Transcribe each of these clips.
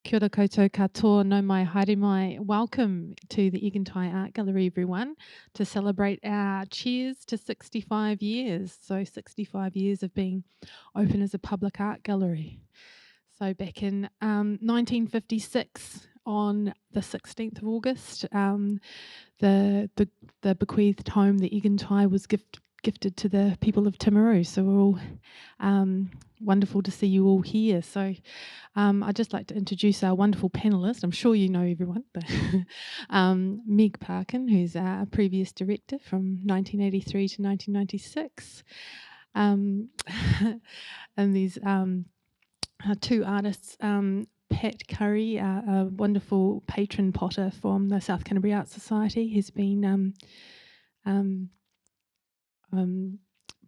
Kia ora koutou katoa, no mai haere mai. Welcome to the Aigantighe Art Gallery, everyone, to celebrate our cheers to 65 years. So 65 years of being open as a public art gallery. So back in 1956, on the 16th of August, the bequeathed home, the Aigantighe, was gifted to the people of Timaru. So we're all wonderful to see you all here. So I'd just like to introduce our wonderful panellists. I'm sure you know everyone. Meg Parkin, who's our previous director from 1983 to 1996. And these two artists, Pat Currie, a wonderful patron potter from the South Canterbury Art Society, has been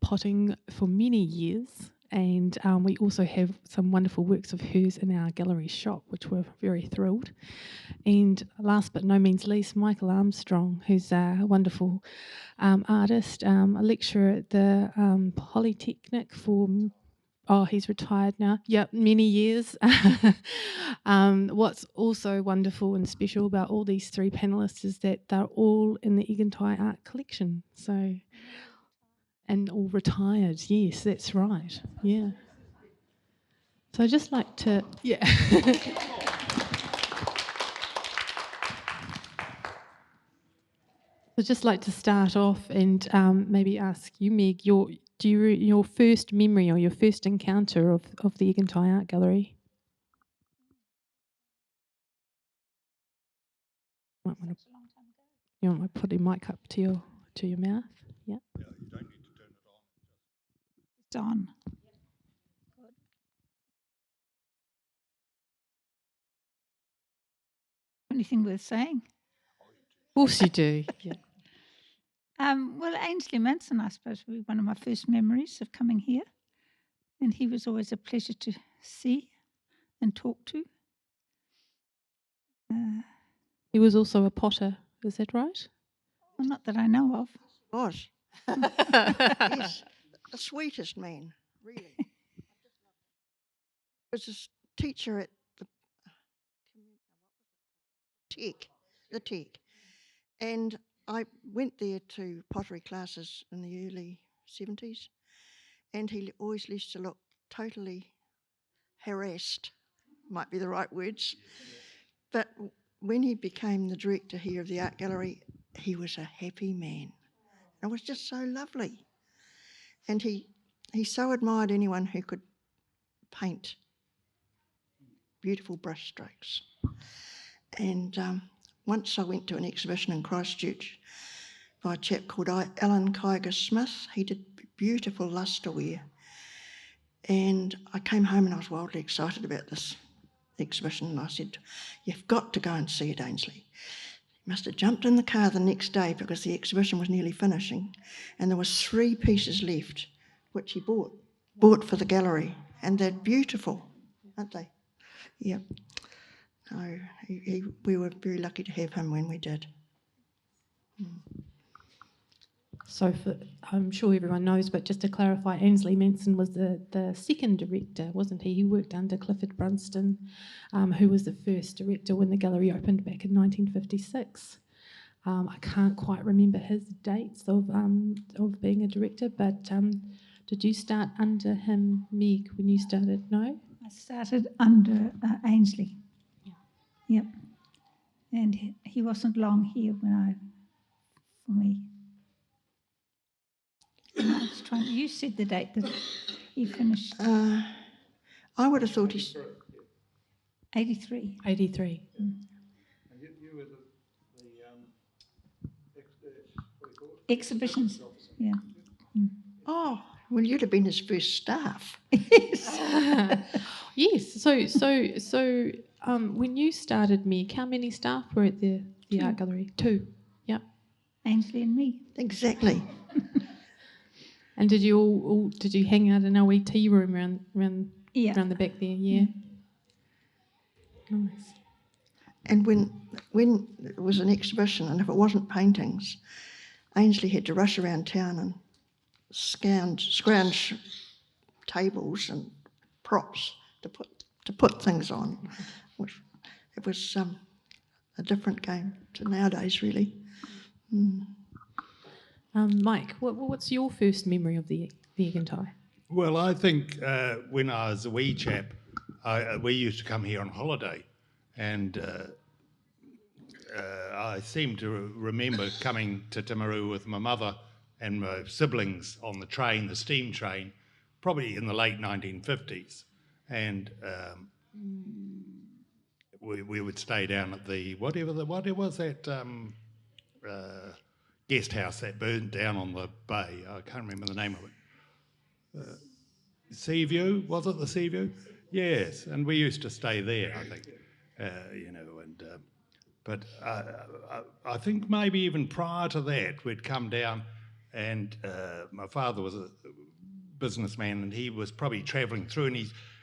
potting for many years, and we also have some wonderful works of hers in our gallery shop, which we're very thrilled. And last but no means least, Michael Armstrong, who's a wonderful artist, a lecturer at the Polytechnic for... Oh, he's retired now. Yep, many years. What's also wonderful and special about all these three panellists is that they're all in the Aigantighe Art Collection. So, and all retired. Yes, that's right. Yeah. So I'd just like to, yeah. I'd just like to start off and maybe ask you, Meg, your first memory or your first encounter of the Aigantighe Art Gallery? You want to put your mic up to your mouth? Yeah. Yeah, you don't need to turn it on. It's on. Good. Anything worth saying? Of course you do. Yeah. Well, Ainsley Manson, I suppose, would be one of my first memories of coming here. And he was always a pleasure to see and talk to. He was also a potter, is that right? Well, not that I know of. Was. Yes, the sweetest man, really. He was a teacher at the Tech. And I went there to pottery classes in the early 70s, and he always used to look totally harassed, might be the right words. But when he became the director here of the art gallery, he was a happy man. It was just so lovely. And he so admired anyone who could paint beautiful brush strokes. And once I went to an exhibition in Christchurch by a chap called Alan Kyger Smith. He did beautiful lustreware. And I came home and I was wildly excited about this exhibition, and I said, "You've got to go and see it, Ainsley." He must have jumped in the car the next day because the exhibition was nearly finishing, and there was 3 pieces left, which he bought for the gallery, and they're beautiful, aren't they? Yeah. No, we were very lucky to have him when we did. So I'm sure everyone knows, but just to clarify, Ainsley Manson was the second director, wasn't he? He worked under Clifford Brunston, who was the first director when the gallery opened back in 1956. I can't quite remember his dates of being a director, but did you start under him, Meg, when you started? No? I started under Ainsley. Yeah. Yep. And he wasn't long here for me. I was trying. You said the date that he finished. I would have thought he's 83. 83. And you were the what do you call it? Exhibitions. Yeah. Oh, well, you'd have been his first staff. Yes. Yes. So when you started, Meg, how many staff were at the art gallery? 2. Yep. Ainsley and me. Exactly. And did you hang out in our wee tea room around the back there? Yeah. Nice. And when it was an exhibition, and if it wasn't paintings, Ainsley had to rush around town and scrounge tables and props to put things on, which it was a different game to nowadays, really. Mm. Mike, what's your first memory of the Aigantighe? Well, I think when I was a wee chap, we used to come here on holiday, and I seem to remember coming to Timaru with my mother and my siblings on the train, the steam train, probably in the late 1950s. And we would stay down at the, what was that guest house that burned down on the bay? I can't remember the name of it. Seaview, was it the Seaview? Yes, and we used to stay there, I think, but I think maybe even prior to that, we'd come down, and my father was a businessman, and he was probably travelling through, and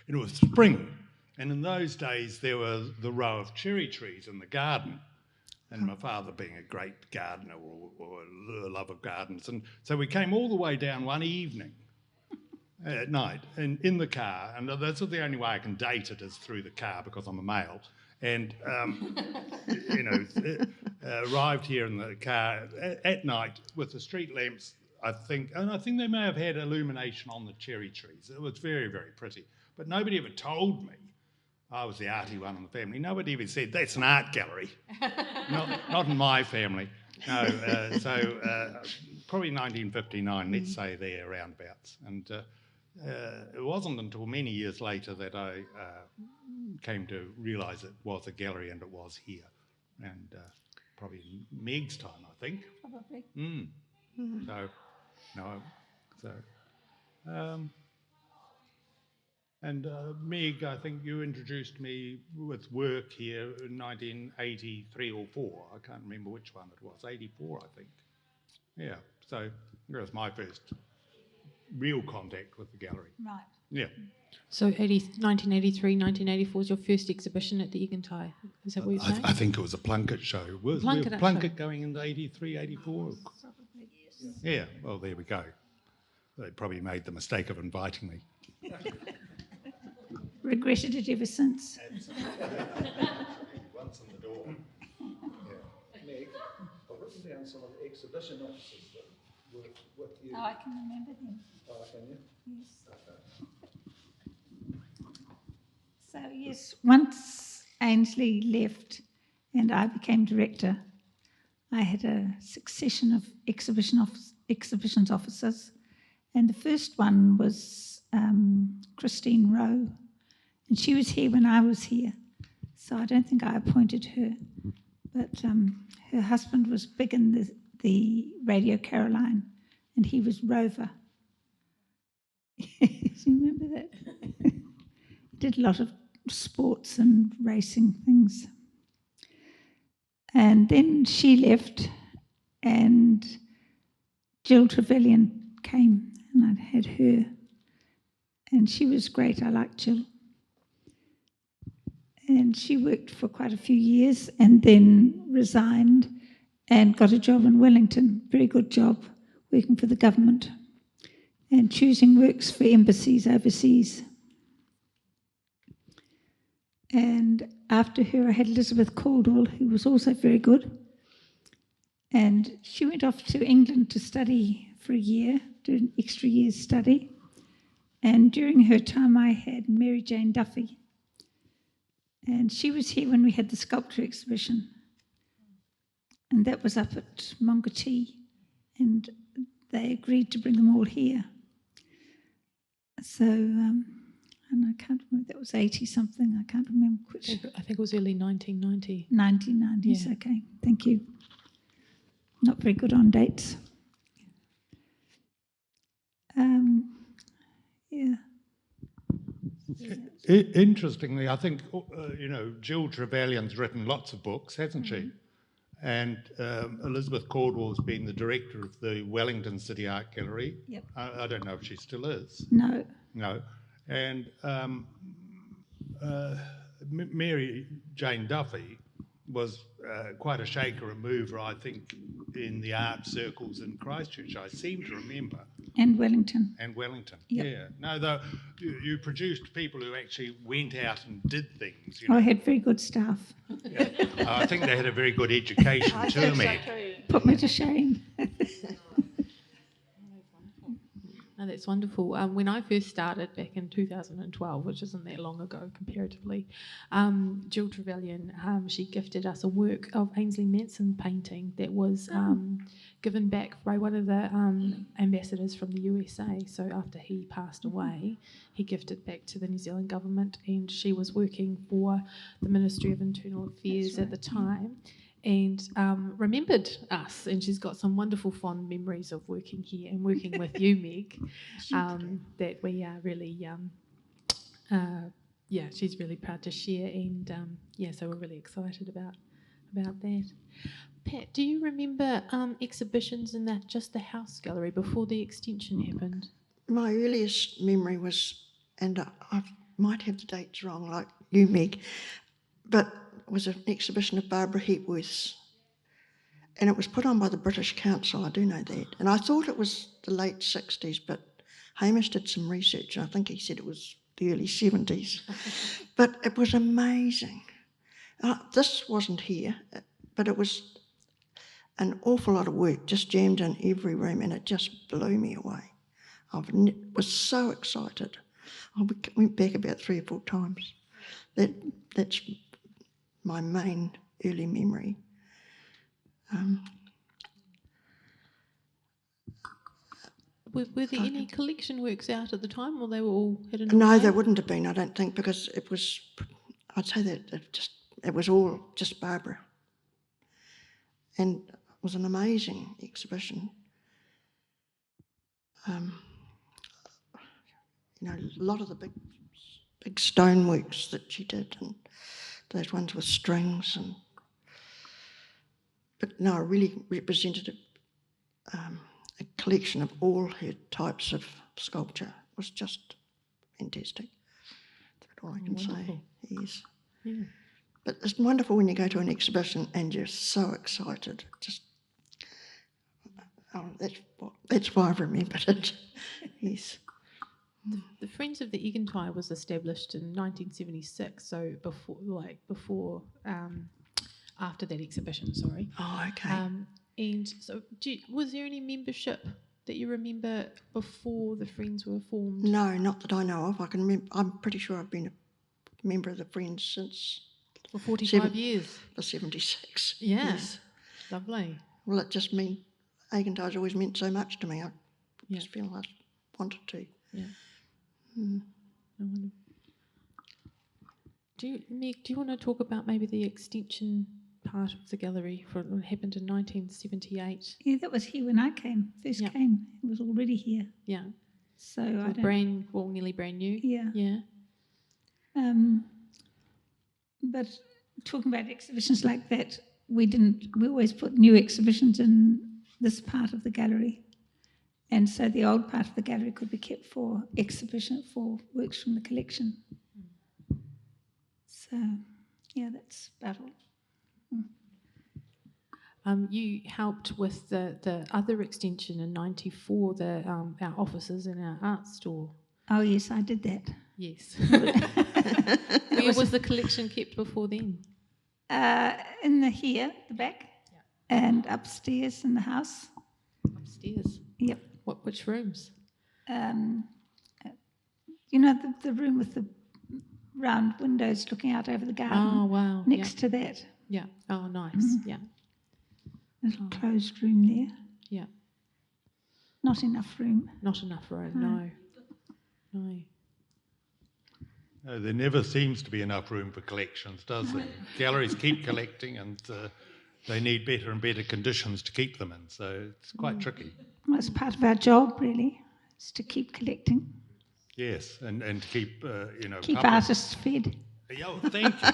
it was spring, and in those days there were the row of cherry trees in the garden, and my father being a great gardener or a love of gardens, and so we came all the way down one evening at night and in the car, and that's the only way I can date it is through the car because I'm a male, and arrived here in the car at night with the street lamps, I think they may have had illumination on the cherry trees. It was very, very pretty, but nobody ever told me. I was the arty one in the family. Nobody ever said, that's an art gallery. not in my family. No, probably 1959, let's say there, roundabouts. And it wasn't until many years later that I came to realise it was a gallery, and it was here. And probably in Meg's time, I think. Probably. And Meg, I think you introduced me with work here in 1983 or 4. I can't remember which one it was. 84, I think. Yeah, so that was my first real contact with the gallery. Right. Yeah. So 1983, 1984 was your first exhibition at the Aigantighe. Is that what you're saying? I think it was a Plunket show. Was Plunket going into 83, 84? Probably, yes. Yeah, well, there we go. They probably made the mistake of inviting me. Regretted it ever since. Once in the door. Meg, I've written down some of the exhibition officers that worked with you. Oh, I can remember them. Oh, can you? Yes. So yes, once Ainsley left and I became director, I had a succession of exhibitions officers, and the first one was Christine Rowe, and she was here when I was here, so I don't think I appointed her, but her husband was big in the Radio Caroline, and he was Rover. Do you remember that? Did a lot of sports and racing things. And then she left, and Jill Trevelyan came, and I'd had her, and she was great. I liked Jill. And she worked for quite a few years and then resigned and got a job in Wellington, very good job, working for the government and choosing works for embassies overseas. And after her, I had Elizabeth Caldwell, who was also very good. And she went off to England to study for a year, do an extra year's study. And during her time, I had Mary Jane Duffy. And she was here when we had the sculpture exhibition. And that was up at Mongatee. And they agreed to bring them all here. So, and I can't remember, that was 80-something, I can't remember which. I think it was early 1990. 1990s, Yeah. Okay, thank you. Not very good on dates. Yeah. Interestingly, I think, Jill Trevelyan's written lots of books, hasn't she? And Elizabeth Caldwell's been the director of the Wellington City Art Gallery. Yep. I don't know if she still is. No. No. And Mary Jane Duffy was quite a shaker and mover, I think, in the art circles in Christchurch. I seem to remember And Wellington. And Wellington. Yep. Yeah. No, though you produced people who actually went out and did things. I had very good staff. Yeah. I think they had a very good education too, Meg. Put me to shame. No, that's wonderful. When I first started back in 2012, which isn't that long ago comparatively, Jill Trevelyan, she gifted us a work of Ainsley Manson painting that was given back by one of the ambassadors from the USA. So after he passed away, he gifted back to the New Zealand government, and she was working for the Ministry of Internal Affairs at the time. And remembered us, and she's got some wonderful fond memories of working here and working with you, Meg, that we are really, she's really proud to share, and so we're really excited about that. Pat, do you remember exhibitions in the house gallery before the extension happened? My earliest memory was, and I might have the dates wrong, like you, Meg, but it was an exhibition of Barbara Hepworth's, and it was put on by the British Council, I do know that. And I thought it was the late 60s, but Hamish did some research, and I think he said it was the early 70s. But it was amazing. This wasn't here, but it was an awful lot of work just jammed in every room, and it just blew me away. I was so excited. I went back about 3 or 4 times. That's my main early memory. Were there any collection works out at the time, or they were all hidden No, away? there wouldn't have been, I don't think, because I'd say that it was all just Barbara. And it was an amazing exhibition. A lot of the big stoneworks that she did, and those ones with strings, but no, it really represented a collection of all her types of sculpture. It was just fantastic. That's all I can say. Yes. Yeah. But it's wonderful when you go to an exhibition and you're so excited. That's why I've remembered it. Yes. The Friends of the Aigantighe was established in 1976, so after that exhibition, sorry. Oh, okay. And so, was there any membership that you remember before the Friends were formed? No, not that I know of. I can remember. I'm pretty sure I've been a member of the Friends since For 45 years. the 76. Yeah. Yes. Lovely. Well, it just means Aigantighe's always meant so much to me. I just feel I wanted to. Yeah. I wonder. Meg, do you want to talk about maybe the extension part of the gallery for what happened in 1978? Yeah, that was here when I came. First came. It was already here. Yeah. So I don't... nearly brand new. Yeah. Yeah. But talking about exhibitions like that, we always put new exhibitions in this part of the gallery. And so the old part of the gallery could be kept for exhibition, for works from the collection. So, yeah, that's about all. You helped with the other extension in 94, our offices in our art store. Oh, yes, I did that. Yes. Where was the collection kept before then? In the back, and upstairs in the house. Upstairs? Yep. Which rooms? The room with the round windows looking out over the garden. Oh, wow. Next to that. Yeah. Oh, nice. Yeah. Little closed room there. Yeah. Not enough room. Not enough room, no. No, there never seems to be enough room for collections, does there? Galleries keep collecting, and they need better and better conditions to keep them in, so it's quite tricky. Well, it's part of our job, really, is to keep collecting. Yes, and to keep, Keep artists fed. Oh, thank you.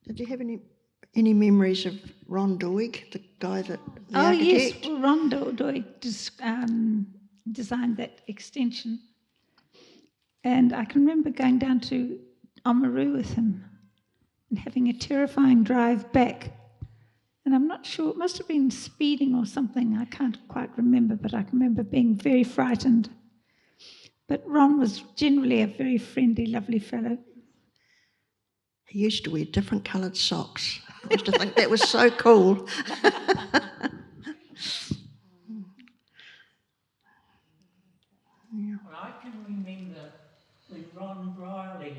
Did you have any memories of Ron Doig, the guy the Oh, yes, architect? well, Ron Doig designed that extension. And I can remember going down to Oamaru with him and having a terrifying drive back And I'm not sure, it must have been speeding or something. I can't quite remember, but I can remember being very frightened. But Ron was generally a very friendly, lovely fellow. He used to wear different coloured socks. I used to think that was so cool. Well, I can remember when Ron Briley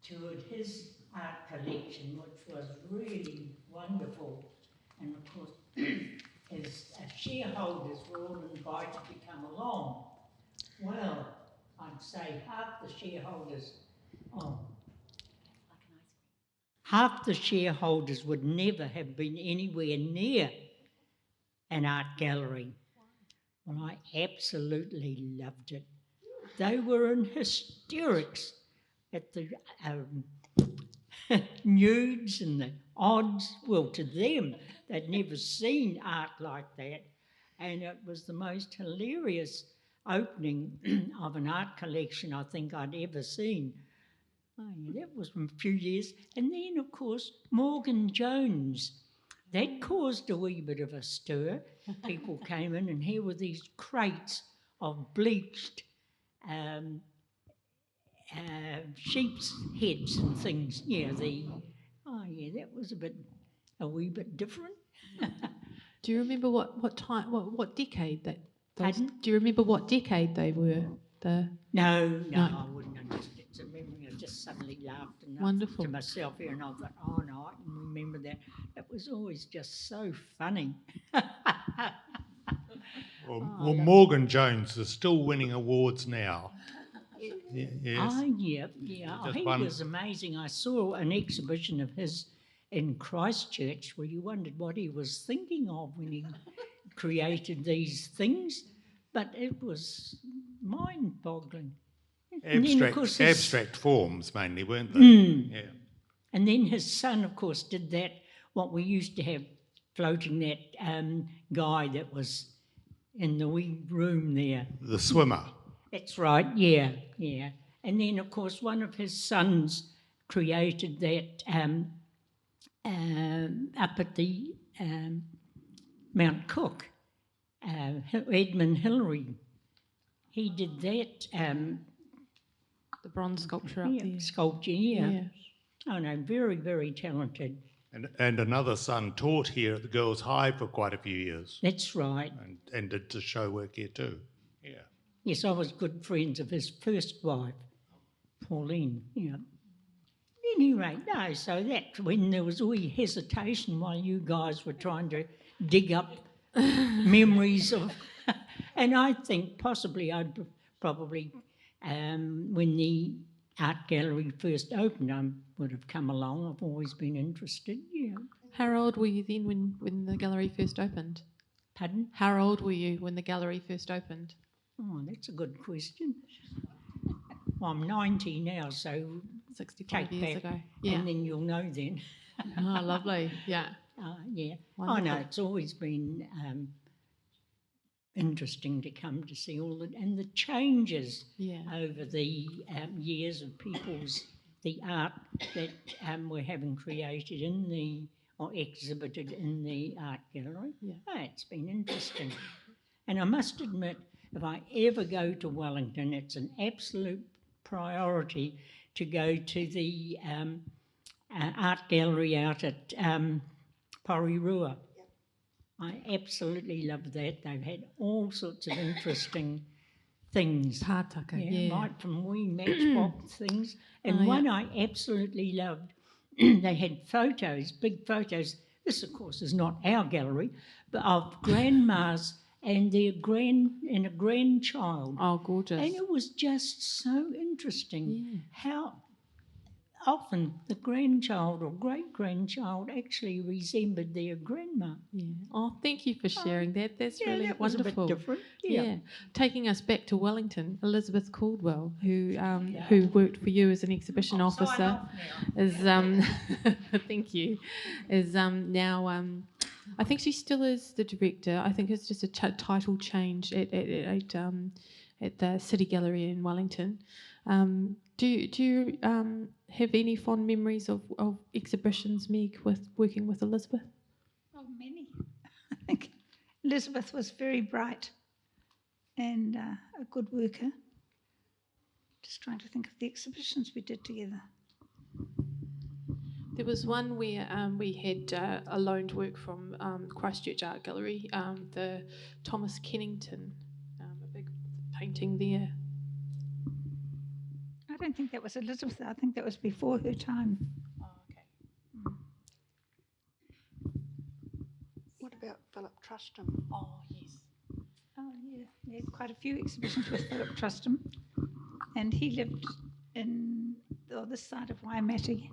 toured his art collection, which was really wonderful. And of course, his shareholders were all invited to come along. Well, I'd say half the shareholders would never have been anywhere near an art gallery. Well, I absolutely loved it. They were in hysterics at the nudes and the odds. Well, to them, they'd never seen art like that. And it was the most hilarious opening of an art collection I think I'd ever seen. Oh, yeah, that was from a few years. And then, of course, Morgan Jones. That caused a wee bit of a stir. People came in, and here were these crates of bleached sheep's heads and things. Yeah, that was a wee bit different. Do you remember what decade that? Pardon? Do you remember what decade they were? No, I wouldn't understand. It's a memory. I just suddenly laughed Wonderful. to myself here, and I thought, oh no, I can remember that. It was always just so funny. Well, Morgan Jones is still winning awards now. Yes. Oh, yeah. He was amazing. I saw an exhibition of his in Christchurch where you wondered what he was thinking of when he created these things, but it was mind-boggling. Abstract forms mainly, weren't they? Yeah. And then his son, of course, did that, what we used to have floating, that guy that was in the wee room there. The swimmer. That's right, yeah. And then, of course, one of his sons created that up at the Mount Cook, Edmund Hillary. He did that. The bronze sculpture up there. Sculpture, yeah. Oh, no, very, very talented. And another son taught here at the Girls' High for quite a few years. That's right. And did the show work here too. Yeah. Yes, I was good friends of his first wife, Pauline, yeah. Anyway, no, so that when there was all hesitation while you guys were trying to dig up memories of, and I think possibly I'd probably, when the art gallery first opened, I would have come along. I've always been interested, yeah. How old were you then when the gallery first opened? Pardon? How old were you when the gallery first opened? Oh, that's a good question. Well, I'm 90 now, so 65 years ago. Yeah. And then you'll know then. Oh, lovely. Yeah. Yeah. Wonderful. I know, it's always been interesting to come to see all and the changes over the years of the art that we're having created or exhibited in the art gallery. Yeah. Oh, it's been interesting. And I must admit, if I ever go to Wellington, it's an absolute priority to go to the art gallery out at Porirua. Yep. I absolutely love that. They've had all sorts of interesting things. Pātaka, yeah. Right from wee matchbox things. And one I absolutely loved, they had photos, big photos. This, of course, is not our gallery, but of grandmas and a grandchild. Oh, gorgeous. And it was just so interesting how often the grandchild or great-grandchild actually resembled their grandma. Yeah. Oh, thank you for sharing that. That's really that wonderful. Was a bit different. Yeah. Taking us back to Wellington, Elizabeth Caldwell, who worked for you as an exhibition officer, is thank you, is now. I think she still is the director. I think it's just a title change at the City Gallery in Wellington. Do you have any fond memories of exhibitions, Meg, with working with Elizabeth? Oh Elizabeth was very bright and a good worker. Just trying to think of the exhibitions we did together. There was one where we had a loaned work from Christchurch Art Gallery, the Thomas Kennington, a big painting there. I don't think that was Elizabeth. I think that was before her time. Oh, okay. What about Philip Trustham? Oh, yes. Oh, yeah. We had quite a few exhibitions with Philip Trustham. And he lived in the other side of Waimate.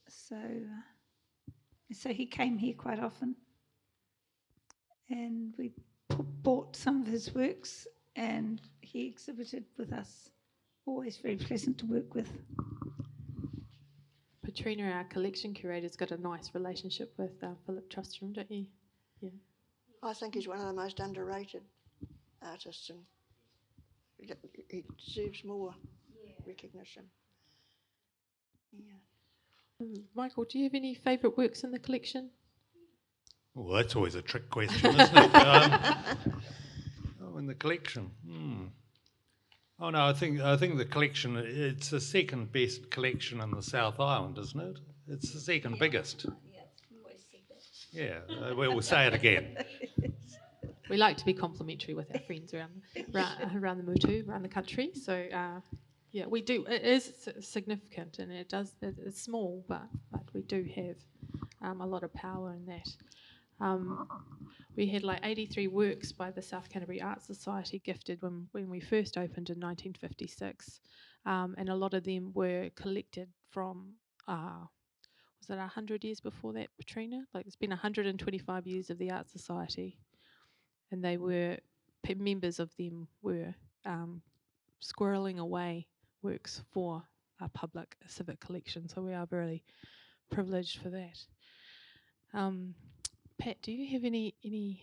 So he came here quite often. And we bought some of his works and he exhibited with us. Always very pleasant to work with. Patrina, our collection curator's got a nice relationship with Philip Trustham, don't you? Yeah. I think he's one of the most underrated artists, and he deserves more recognition. Yeah. Michael, do you have any favourite works in the collection? Well, that's always a trick question, isn't it? In the collection. Oh no, I think the collection. It's the second best collection in the South Island, isn't it? It's the second biggest. Yeah, we always said that. Yeah, we'll say it again. We like to be complimentary with our friends around the Mutu, around the country. So yeah, we do. It is significant, and it's small, but we do have a lot of power in that. We had like 83 works by the South Canterbury Art Society gifted when we first opened in 1956, and a lot of them were collected from, was it 100 years before that, Patrina? Like it's been 125 years of the Art Society, and they were, members of them were squirreling away works for a public civic collection, so we are very privileged for that. Pat, do you have any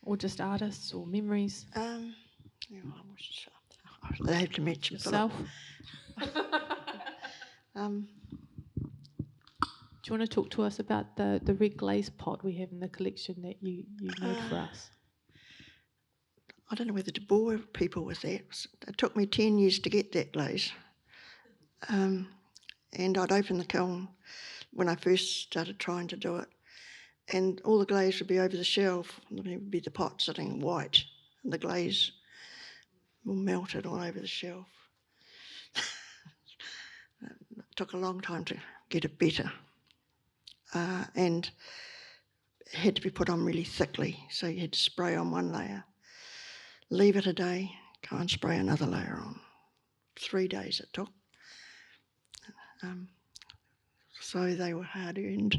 or just artists or memories? I have to mention Yourself? Philip. Do you want to talk to us about the red glaze pot we have in the collection that you made for us? I don't know whether to bore people with that. It took me 10 years to get that glaze. And I'd open the kiln when I first started trying to do it, and all the glaze would be over the shelf, and there would be the pot sitting white, and the glaze all melted all over the shelf. It took a long time to get it better, and it had to be put on really thickly, so you had to spray on one layer, leave it a day, go and spray another layer on. 3 days it took. So they were hard-earned,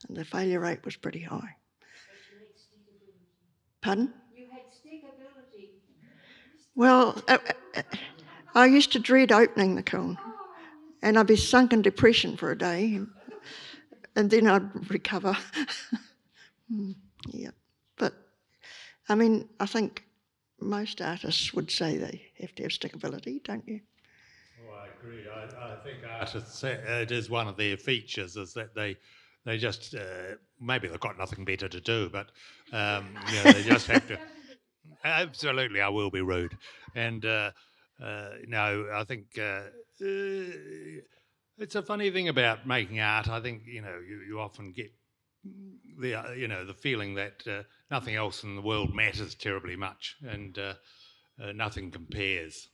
and the failure rate was pretty high. But you had stickability. Pardon? You had stickability. Well, I used to dread opening the kiln, and I'd be sunk in depression for a day, and then I'd recover. Yeah, but I mean, I think most artists would say they have to have stickability, don't you? Oh, I agree. I think artists, it is one of their features, is that they just, maybe they've got nothing better to do, but they just have to. Absolutely, I will be rude. And no, I think it's a funny thing about making art. I think, you often get the feeling that nothing else in the world matters terribly much, and nothing compares.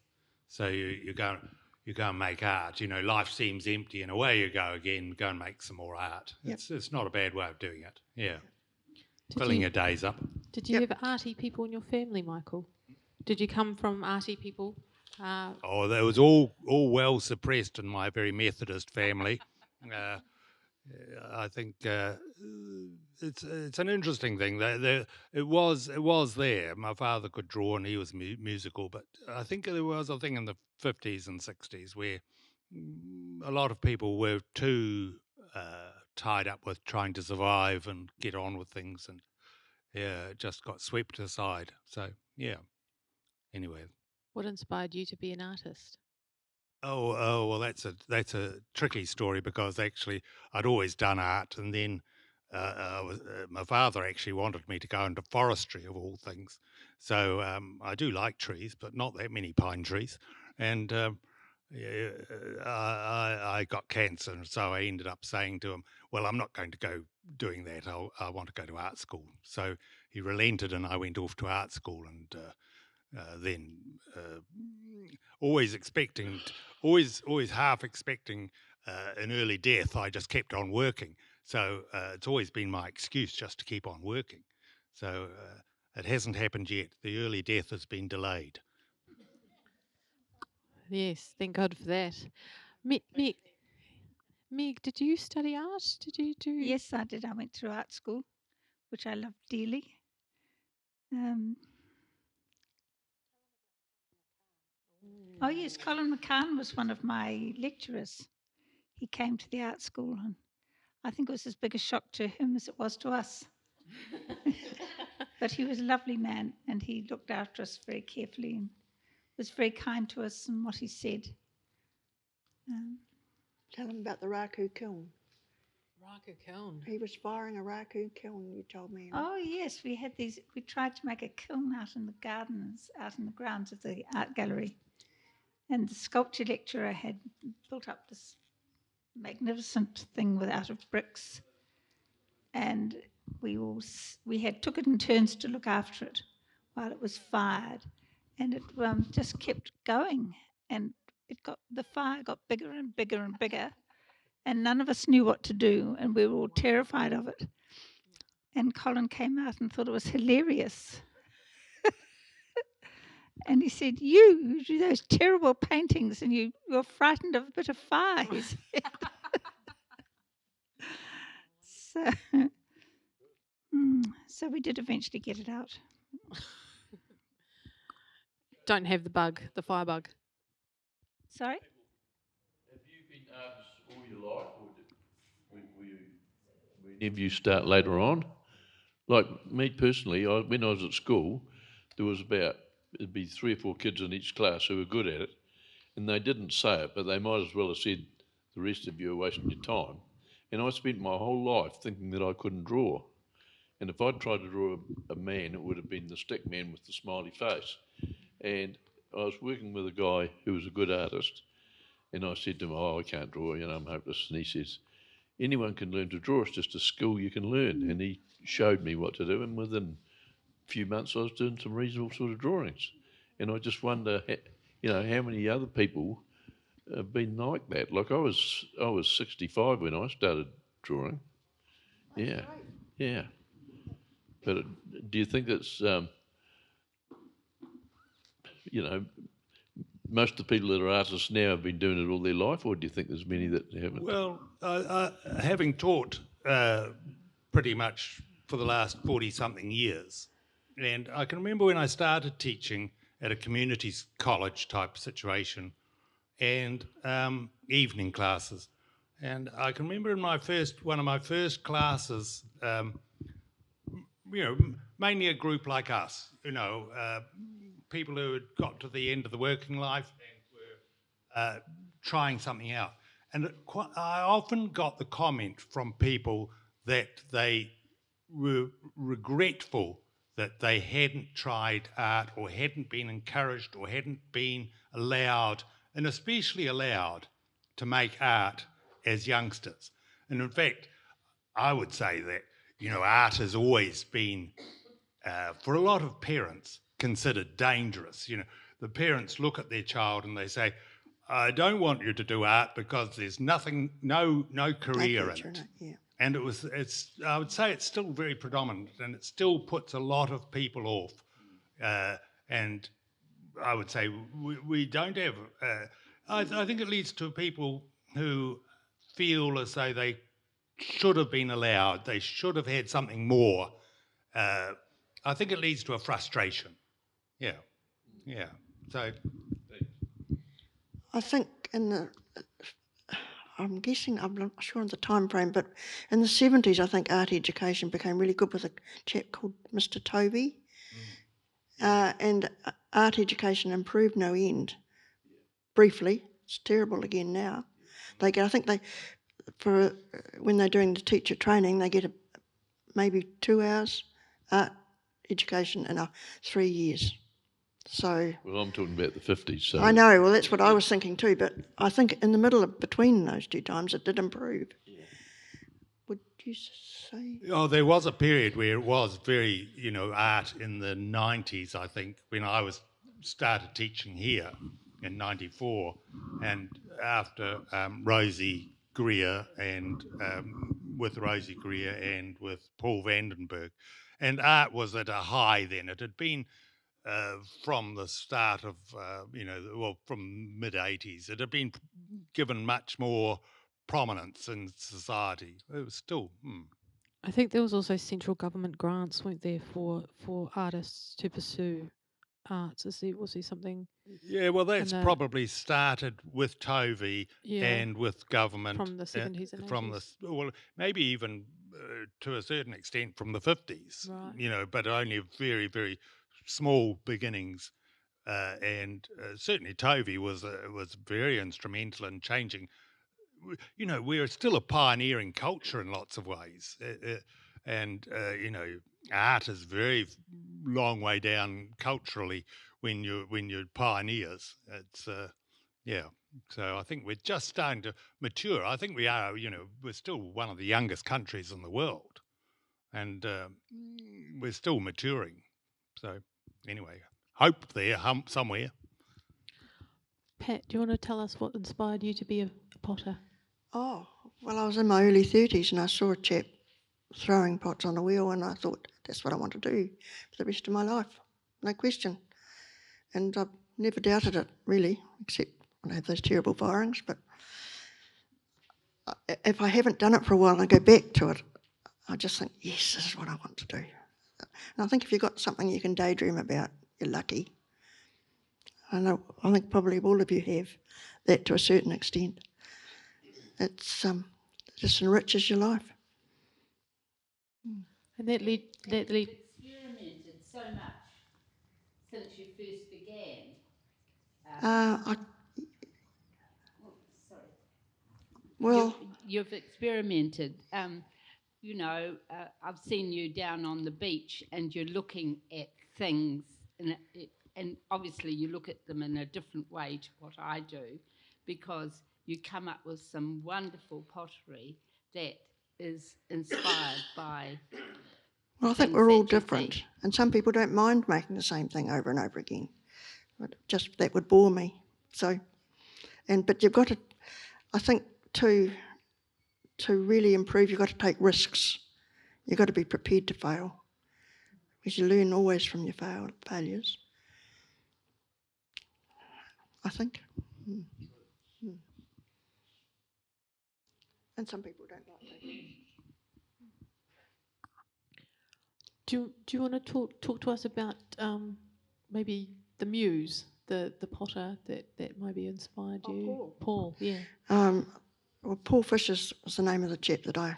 So you go and make art. Life seems empty, and away you go again. Go and make some more art. Yep. It's not a bad way of doing it. Yeah, filling your days up. Did you have arty people in your family, Michael? Did you come from arty people? Oh, that was all well suppressed in my very Methodist family. I think it's an interesting thing. It was there. My father could draw and he was musical, but I think there was a thing in the 50s and 60s where a lot of people were too tied up with trying to survive and get on with things, and it just got swept aside. So yeah. Anyway. What inspired you to be an artist? Oh, well, that's a tricky story, because actually I'd always done art, and then my father actually wanted me to go into forestry of all things. So I do like trees, but not that many pine trees. And yeah, I got cancer, and so I ended up saying to him, "Well, I'm not going to go doing that. I want to go to art school." So he relented, and I went off to art school, and then always expecting, always half expecting an early death. I just kept on working. So it's always been my excuse just to keep on working. So it hasn't happened yet. The early death has been delayed. Yes, thank God for that. Meg, did you study art? Did you do? Yes, I did. I went through art school, which I loved dearly. Oh, yes, Colin McCann was one of my lecturers. He came to the art school, and I think it was as big a shock to him as it was to us. But he was a lovely man, and he looked after us very carefully and was very kind to us in what he said. Tell him about the Raku kiln. Raku kiln. He was firing a Raku kiln, you told me. Oh, yes, we tried to make a kiln out in the gardens, out in the grounds of the art gallery. And the sculpture lecturer had built up this magnificent thing out of bricks. And we took it in turns to look after it while it was fired. And it just kept going. And the fire got bigger and bigger and bigger. And none of us knew what to do. And we were all terrified of it. And Colin came out and thought it was hilarious. And he said, you do those terrible paintings and you're frightened of a bit of fire, he said. So we did eventually get it out. Don't have the fire bug. Sorry? Have you been artists all your life, or whenever you start later on? Like me personally, when I was at school, there was it'd be 3 or 4 kids in each class who were good at it, and they didn't say it, but they might as well have said, the rest of you are wasting your time. And I spent my whole life thinking that I couldn't draw. And if I'd tried to draw a man, it would have been the stick man with the smiley face. And I was working with a guy who was a good artist, and I said to him, I can't draw, I'm hopeless. And he says, anyone can learn to draw, it's just a skill you can learn. And he showed me what to do, and within a few months I was doing some reasonable sort of drawings. And I just wonder, how many other people have been like that. Like I was 65 when I started drawing. Yeah, yeah. But do you think it's, most of the people that are artists now have been doing it all their life, or do you think there's many that haven't? Well, having taught pretty much for the last 40-something years, and I can remember when I started teaching at a communities college type situation and evening classes. And I can remember in one of my first classes, mainly a group like us, people who had got to the end of the working life and were trying something out. And I often got the comment from people that they were regretful that they hadn't tried art or hadn't been encouraged or hadn't been allowed, and especially allowed, to make art as youngsters. And in fact, I would say that, art has always been, for a lot of parents, considered dangerous. The parents look at their child and they say, I don't want you to do art because there's no career in it. Yeah. And I would say it's still very predominant, and it still puts a lot of people off. And I would say we don't have, I think it leads to people who feel as though they should have been allowed, they should have had something more. I think it leads to a frustration. Yeah. So I think I'm guessing, I'm not sure on the time frame, but in the 70s, I think art education became really good with a chap called Mr. Toby. And art education improved no end. Briefly, it's terrible again now. When they're doing the teacher training, they get maybe 2 hours art education in 3 years. So Well, I'm talking about the 50s. So I know, well, that's what I was thinking too, but I think in the middle of between those two times it did improve. Yeah. Would you say? Oh, there was a period where it was very, art in the 90s, I think, when I started teaching here in 94, and after Rosie Greer and with Rosie Greer and with Paul Vandenberg, and art was at a high then. It had been from the start of, from mid 80s, it had been given much more prominence in society. It was still. I think there was also central government grants, weren't there, for artists to pursue arts? Was there something? Yeah, well, that's the- probably started with Tovey Yeah, and with government from the 70s and 80s. well, maybe even to a certain extent from the 50s, Right. but only very, very small beginnings. And certainly Tovey was very instrumental in changing. We're still a pioneering culture in lots of ways, and art is very long way down culturally when you're pioneers. It's yeah. So I think we're just starting to mature. I think we are. We're still one of the youngest countries in the world, and we're still maturing. So anyway, hope there somewhere. Pat, do you want to tell us what inspired you to be a potter? Oh, well, I was in my early 30s and I saw a chap throwing pots on a wheel, and I thought, that's what I want to do for the rest of my life, no question. And I've never doubted it, really, except when I have those terrible firings. But if I haven't done it for a while and I go back to it, I just think, yes, this is what I want to do. And I think if you've got something you can daydream about, you're lucky. I think probably all of you have that to a certain extent. It just enriches your life. And that led. Experimented so much since you first began. You've experimented. I've seen you down on the beach and you're looking at things, and obviously you look at them in a different way to what I do, because you come up with some wonderful pottery that is inspired by. Well, I think we're all different, and some people don't mind making the same thing over and over again. But just that would bore me. So, but you've got to, I think, to really improve, you've got to take risks. You've got to be prepared to fail, because you learn always from your failures, I think. And some people don't like that. Do you want to talk to us about maybe the muse, the potter that maybe inspired you? Paul, yeah. Well, Paul Fisher's was the name of the chap that I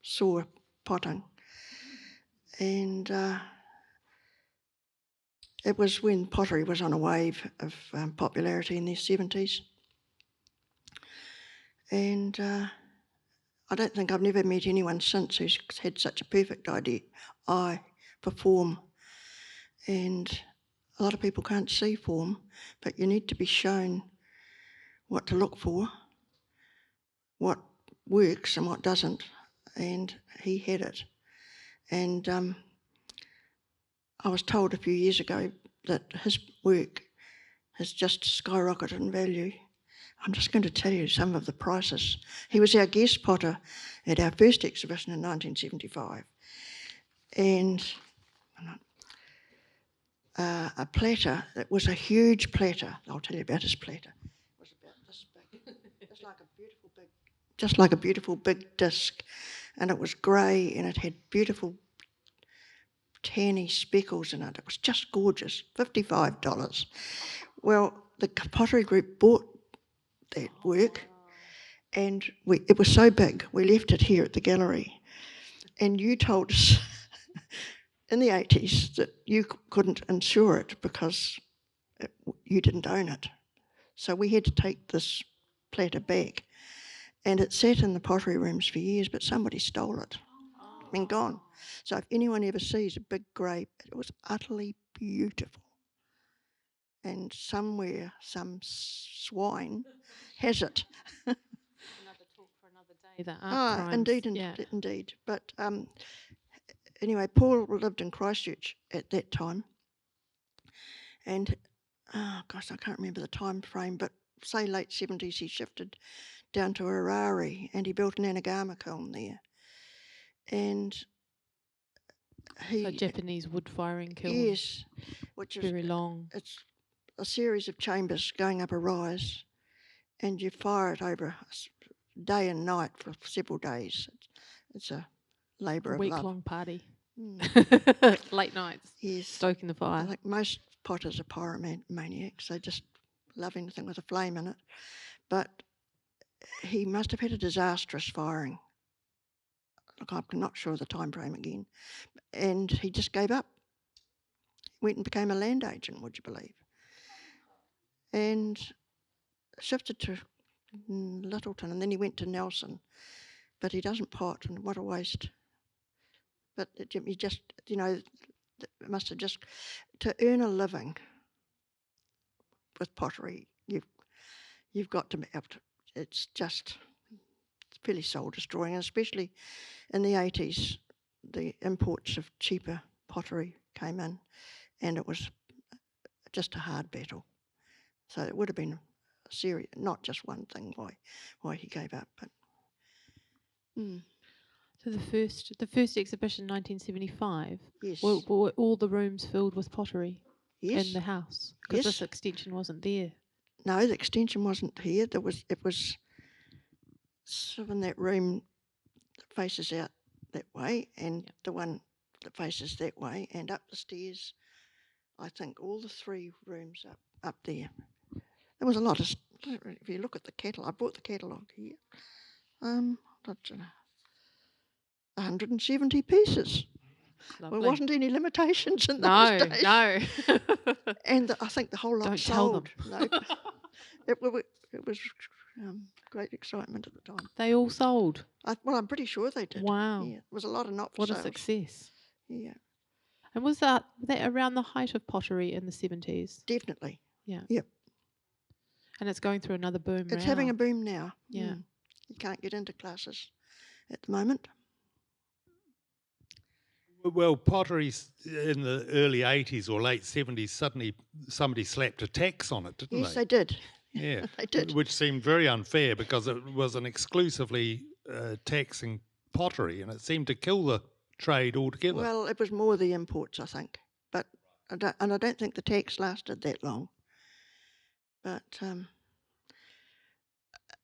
saw potting. And it was when pottery was on a wave of popularity in the 70s. And I don't think I've never met anyone since who's had such a perfect eye for form. And a lot of people can't see form, but you need to be shown what to look for, what works and what doesn't. And he had it. And I was told a few years ago that his work has just skyrocketed in value. I'm just going to tell you some of the prices. He was our guest potter at our first exhibition in 1975. And a platter, it was a huge platter. I'll tell you about his platter. It was about this big, just like a beautiful big disc. And it was grey and it had beautiful tanny speckles in it. It was just gorgeous, $55. Well, the pottery group bought that work, and it was so big, we left it here at the gallery. And you told us in the 80s that you couldn't insure it because you didn't own it. So we had to take this platter back. And it sat in the pottery rooms for years, but somebody stole it. been gone. So if anyone ever sees a big grey, it was utterly beautiful. And somewhere, some swine has it. Another talk for another day. The art crimes. Indeed, indeed. But anyway, Paul lived in Christchurch at that time. And, I can't remember the time frame, but say late 70s, he shifted down to Harare and he built an anagama kiln there. And so Japanese wood firing kiln. Yes, which is very long. It's a series of chambers going up a rise, and you fire it over day and night for several days. It's a labour of love. Week-long party. Late nights. Yes. Stoking the fire. I think most potters are pyromaniacs. They just love anything with a flame in it. But he must have had a disastrous firing. Look, I'm not sure of the time frame again. And he just gave up. Went and became a land agent, would you believe? And shifted to Littleton, and then he went to Nelson. But he doesn't pot, and what a waste. But he just, must have just, to earn a living with pottery, you've got to be able to, it's fairly soul destroying, and especially in the 80s, the imports of cheaper pottery came in, and it was just a hard battle. So it would have been serious, not just one thing why he gave up. But So the first exhibition, 1975. Yes. Were all the rooms filled with pottery? Yes. In the house, because Yes. this extension wasn't there. No, the extension wasn't here. It was sort of in that room that faces out that way, and the one that faces that way, and up the stairs. I think all the three rooms up there. There was a lot of. If you look at the catalogue, I brought the catalogue here. 170 pieces. Lovely. There wasn't any limitations in those days. No. And I think the whole lot Don't sold. tell them. No, it was great excitement at the time. They all sold. I'm pretty sure they did. Wow. Yeah, it was a lot of not for What sales. a success. Yeah, And was that around the height of pottery in the 70s? definitely. Yeah. Yep. And it's going through another boom It's now. having a boom now. Yeah. You can't get into classes at the moment. Well, pottery in the early 80s or late 70s, suddenly somebody slapped a tax on it, didn't they? Yes, they did. Yeah, They did. Which seemed very unfair because it was an exclusively taxing pottery, and it seemed to kill the trade altogether. Well, it was more the imports, I think. But I don't think the tax lasted that long. But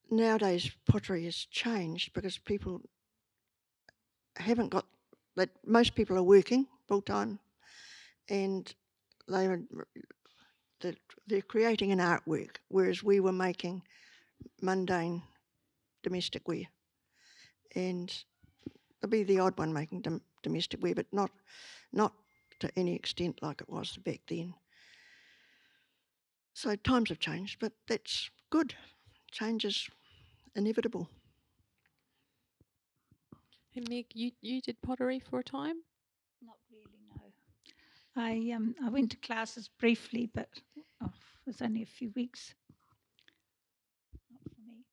nowadays pottery has changed because people haven't got that. Most people are working full time, and they're creating an artwork, whereas we were making mundane domestic wear. And there'll be the odd one making domestic wear, but not to any extent like it was back then. So times have changed, but that's good. Change is inevitable. And Meg, you did pottery for a time? Not really, no. I went to classes briefly, but it was only a few weeks. Not for me.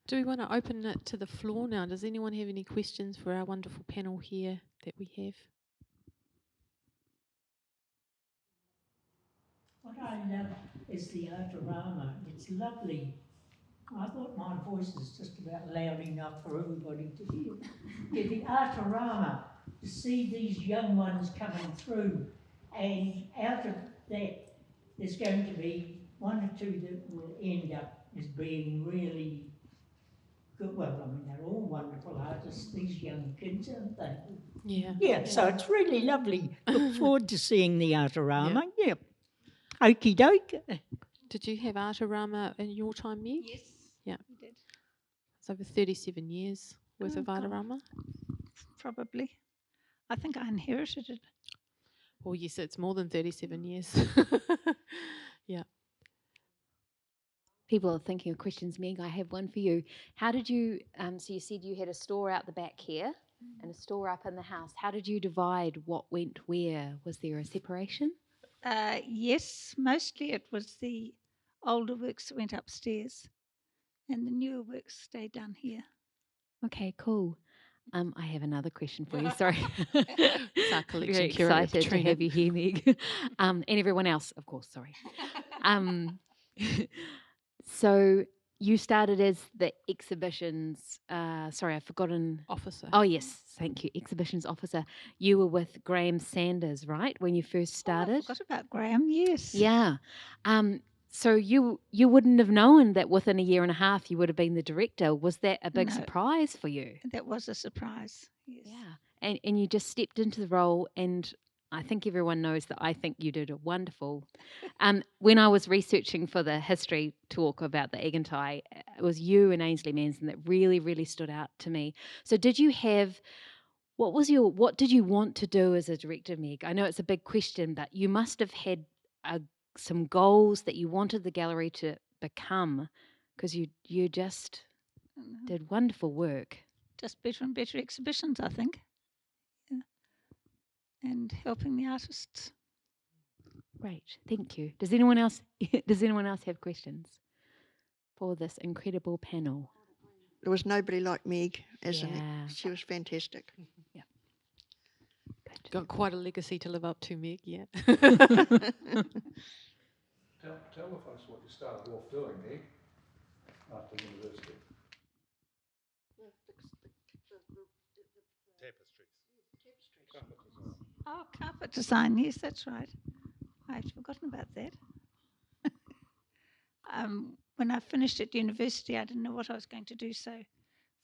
Do we want to open it to the floor now? Does anyone have any questions for our wonderful panel here that we have? What I love is the Artarama. It's lovely. I thought my voice is just about loud enough for everybody to hear. Yeah, the Artarama, to see these young ones coming through, and out of that, there's going to be one or two that will end up as being really good. Well, I mean, they're all wonderful artists, these young kids, aren't they? Yeah. Yeah, so it's really lovely. Look forward to seeing the Artarama. Yeah. Okie doke. Did you have Artarama in your time, Meg? Yes. Yeah. We did. It's over 37 years worth of God. Artarama. Probably. I think I inherited it. Well, yes, it's more than 37 years. Yeah. people are thinking of questions, Meg, I have one for you. How did you, so you said you had a store out the back here and a store up in the house. How did you divide what went where? Was there a separation? Yes, mostly it was the older works that went upstairs and the newer works stayed down here. Okay, cool. I have another question for you. Sorry. It's our collection Very curator, excited to Katrina. have you here, Meg. And everyone else, of course, sorry. So you started as the exhibitions, sorry, I've forgotten. Officer. Oh, yes, thank you, exhibitions officer. You were with Graham Sanders, right, when you first started? Oh, I forgot about Graham, yes. Yeah. So you wouldn't have known that within a year and a half you would have been the director. Was that a big No. surprise for you? That was a surprise, yes. Yeah. And you just stepped into the role, and I think everyone knows that I think you did a wonderful. When I was researching for the history talk about the Aigantighe, it was you and Ainsley Manson that really, really stood out to me. So did you have, what did you want to do as a director, Meg? I know it's a big question, but you must have had some goals that you wanted the gallery to become, because you just did wonderful work. Just better and better exhibitions, I think. Yeah. And helping the artists. Great, thank you. Does anyone else have questions for this incredible panel? There was nobody like Meg, Yeah. she was fantastic. Yeah. Good. Got quite a legacy to live up to, Meg, yeah. Tell the folks what you started off doing, Meg, after university. Oh, carpet design, yes, that's right. I'd forgotten about that. When I finished at university, I didn't know what I was going to do, so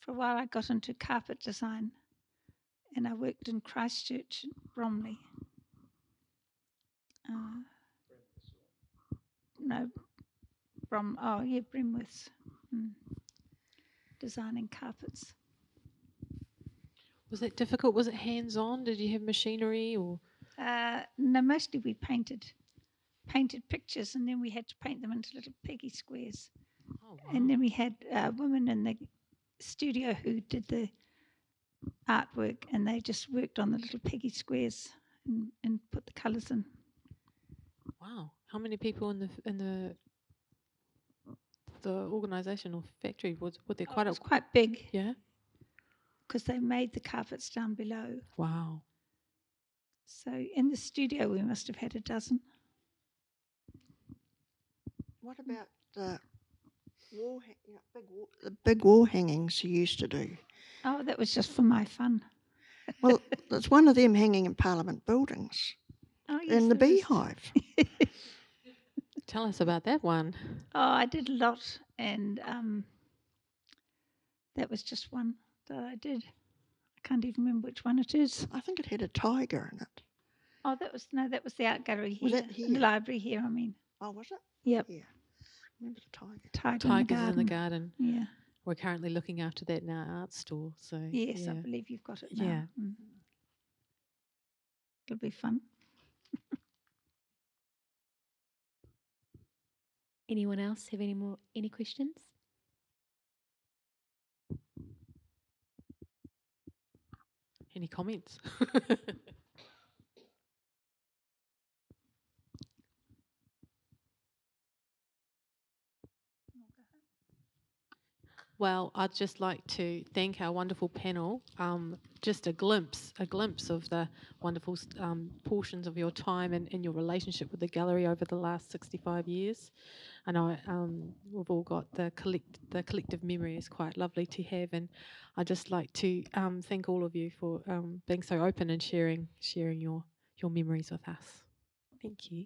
for a while I got into carpet design, and I worked in Christchurch, Bromley. Bremworth. Designing carpets. Was it difficult? Was it hands-on? Did you have machinery or? No, mostly we painted pictures, and then we had to paint them into little peggy squares. Oh, wow. And then we had women in the studio who did the artwork, and they just worked on the little peggy squares and put the colours in. Wow. How many people in the organisation or factory? Were there quite It was quite big. Yeah. Because they made the carpets down below. Wow. So in the studio we must have had a dozen. What about the big wall hangings you used to do? Oh, that was just for my fun. Well, there's one of them hanging in Parliament buildings. Oh, yes, in the there is. Beehive. Tell us about that one. Oh, I did a lot, and that was just one that I did. I can't even remember which one it is. I think it had a tiger in it. Oh, that was the art gallery here. Was that here? In the library here, I mean. Oh, was it? Yep. Yeah. Remember the tiger? Tigers in the garden. Yeah. We're currently looking after that in our art store. So Yes, yeah. I believe you've got it now. Yeah. Mm. It'll be fun. Anyone else have any questions? Any comments? Well, I'd just like to thank our wonderful panel. Just a glimpse of the wonderful portions of your time and your relationship with the gallery over the last 65 years. I know we've all got the collective memory is quite lovely to have, and I'd just like to thank all of you for being so open and sharing your memories with us. Thank you.